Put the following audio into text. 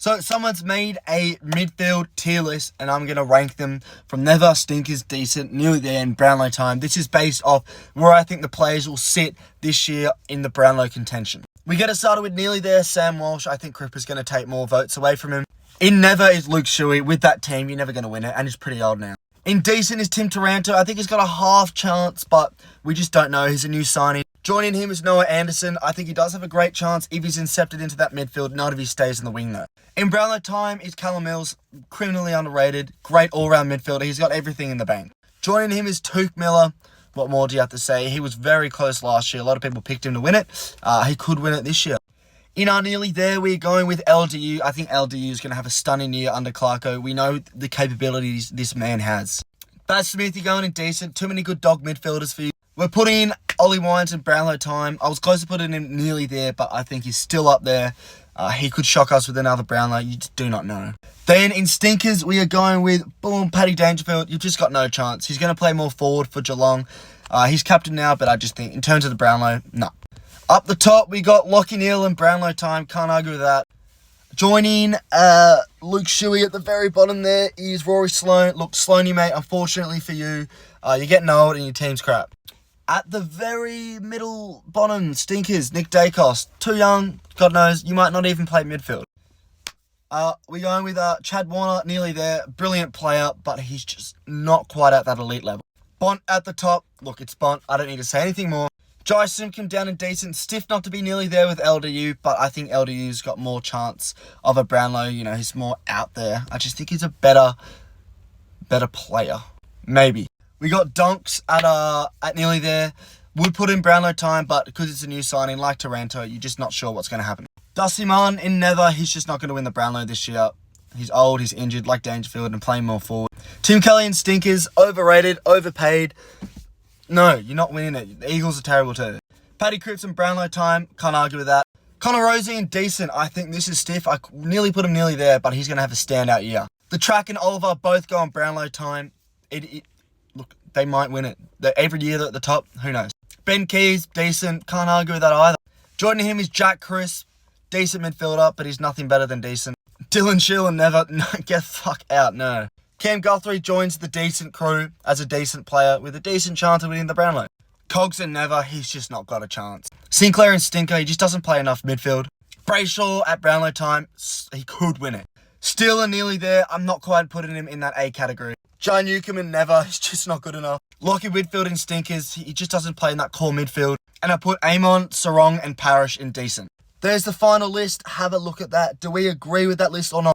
So someone's made a midfield tier list, and I'm going to rank them from never, stinkers, decent, nearly there, and Brownlow time. This is based off where I think the players will sit this year in the Brownlow contention. We get it started with nearly there, Sam Walsh. I think Cripper's going to take more votes away from him. In never is Luke Shuey. With that team, you're never going to win it, and he's pretty old now. In decent is Tim Taranto. I think he's got a half chance, but we just don't know. He's a new signing. Joining him is Noah Anderson. I think he does have a great chance if he's incepted into that midfield, not if he stays in the wing though. In Brownlow time is Callum Mills, criminally underrated, great all-round midfielder. He's got everything in the bank. Joining him is Touk Miller. What more do you have to say? He was very close last year. A lot of people picked him to win it. He could win it this year. In our nearly there, we're going with LDU. I think LDU is going to have a stunning year under Clarko. We know the capabilities this man has. Baz Smith, you're going in decent. Too many good dog midfielders for you. We're putting Ollie Wines in Brownlow time. I was close to putting him nearly there, but I think he's still up there. He could shock us with another Brownlow. You just do not know. Then in stinkers, we are going with, boom, Paddy Dangerfield. You've just got no chance. He's going to play more forward for Geelong. He's captain now, but I just think in terms of the Brownlow, no. Up the top, we got Lachie Neale in Brownlow time. Can't argue with that. Joining Luke Shuey at the very bottom there is Rory Sloane. Look, Sloaney, mate, unfortunately for you, you're getting old and your team's crap. At the very middle bottom, stinkers, Nick Dacos. Too young, God knows, you might not even play midfield. We're going with Chad Warner, nearly there. Brilliant player, but he's just not quite at that elite level. Bont at the top. Look, it's Bont. I don't need to say anything more. Jai Simkin down in decent. Stiff not to be nearly there with LDU, but I think LDU's got more chance of a Brownlow. You know, he's more out there. I just think he's a better player. Maybe. We got Donks at nearly there. Would put in Brownlow time, but because it's a new signing like Taranto, you're just not sure what's going to happen. Dusty Martin in never. He's just not going to win the Brownlow this year. He's old, he's injured like Dangerfield and playing more forward. Tim Kelly in stinkers. Overrated, overpaid. No, you're not winning it. The Eagles are terrible too. Paddy Cripps in Brownlow time. Can't argue with that. Connor Rosie in decent. I think this is stiff. I nearly put him nearly there, but he's going to have a standout year. The Track and Oliver both go on Brownlow time. Look, they might win it. Every year they're at the top. Who knows? Ben Keys, decent. Can't argue with that either. Joining him is Jack Crisp. Decent midfielder, but he's nothing better than decent. Dylan Sheelan never. No, get the fuck out, no. Cam Guthrie joins the decent crew as a decent player with a decent chance of winning the Brownlow. Cogs and never. He's just not got a chance. Sinclair and Stinker. He just doesn't play enough midfield. Brayshaw at Brownlow time. He could win it. Still and nearly there. I'm not quite putting him in that A category. John Newcomb and never. He's just not good enough. Lockie Whitfield in stinkers. He just doesn't play in that core midfield. And I put Amon, Sarong and Parrish in decent. There's the final list. Have a look at that. Do we agree with that list or not?